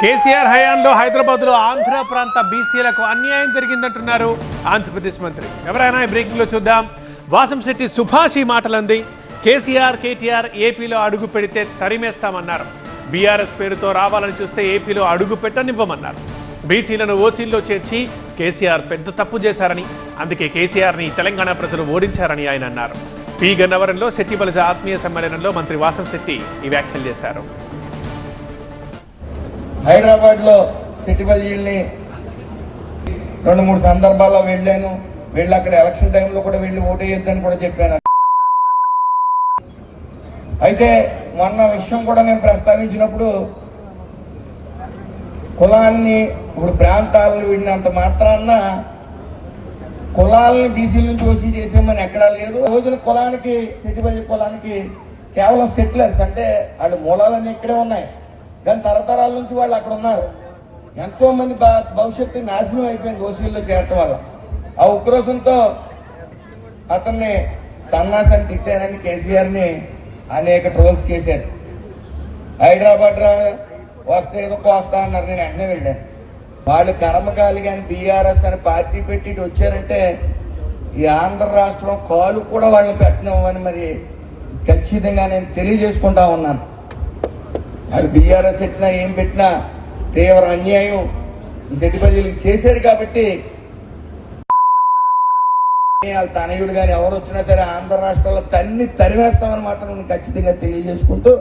కేసీఆర్ హయాంలో హైదరాబాద్లో ఆంధ్ర ప్రాంత బీసీలకు అన్యాయం జరిగిందంటున్నారు ఆంధ్రప్రదేశ్ మంత్రి. ఎవరైనా బ్రేకింగ్లో చూద్దాం. వాసంశెట్టి సుభాష్ ఈ మాటలంది. కేసీఆర్ కేటీఆర్ ఏపీలో అడుగు పెడితే తరిమేస్తామన్నారు. బీఆర్ఎస్ పేరుతో రావాలని చూస్తే ఏపీలో అడుగు పెట్టనివ్వమన్నారు. బీసీలను ఓసీల్లో చేర్చి కేసీఆర్ పెద్ద తప్పు చేశారని, అందుకే కేసీఆర్ని తెలంగాణ ప్రజలు ఓడించారని ఆయన అన్నారు. పి గన్నవరంలో శెట్టి బలిజ ఆత్మీయ సమ్మేళనంలో మంత్రి వాసంశెట్టి ఈ వ్యాఖ్యలు చేశారు. హైదరాబాద్ లో శెట్టి బలిజీల్ని 2-3 సందర్భాల్లో వెళ్ళాను. వెళ్ళి అక్కడ ఎలక్షన్ టైంలో కూడా వెళ్ళి ఓటేయొద్దని కూడా చెప్పాను. అయితే మొన్న విషయం కూడా నేను ప్రస్తావించినప్పుడు కులాన్ని ఇప్పుడు ప్రాంతాలను విడినంత మాత్రాన్న కులాలని బీసీల నుంచి ఓసీ చేసామని ఎక్కడా లేదు. రోజున కులానికి శెట్టి బలిజీ కులానికి కేవలం సెటిలర్స్ అంటే వాళ్ళ మూలాలన్నీ ఇక్కడే ఉన్నాయి, కానీ తరతరాల నుంచి వాళ్ళు అక్కడ ఉన్నారు. ఎంతో మంది భవిష్యత్తు నాశనం అయిపోయింది ఓసీల్లో చేరటం వల్ల. ఆ ఉక్రోషంతో అతన్ని సన్నాసాన్ని తిట్టానని కేసీఆర్ని అనేక ట్రోల్స్ చేశారు. హైదరాబాద్ వస్తే ఏదో కోస్తా అన్నారు, నేను వెంటనే వెళ్ళాను. వాళ్ళు కర్మకాలి కానీ బీఆర్ఎస్ అని పార్టీ పెట్టి వచ్చారంటే ఈ ఆంధ్ర రాష్ట్రం కాలు కూడా వాళ్ళని పెట్టనివ్వని మరి ఖచ్చితంగా నేను తెలియజేసుకుంటా ఉన్నాను. వాళ్ళు బీఆర్ఎస్ పెట్టినా ఏం పెట్టినా తీవ్ర అన్యాయం ఈ శెట్టి బలిజీలకు చేశారు. కాబట్టి వాళ్ళ తనయుడు కానీ ఎవరు వచ్చినా సరే ఆంధ్ర రాష్ట్రంలో తరిమేస్తామని మాత్రం ఖచ్చితంగా తెలియజేసుకుంటూ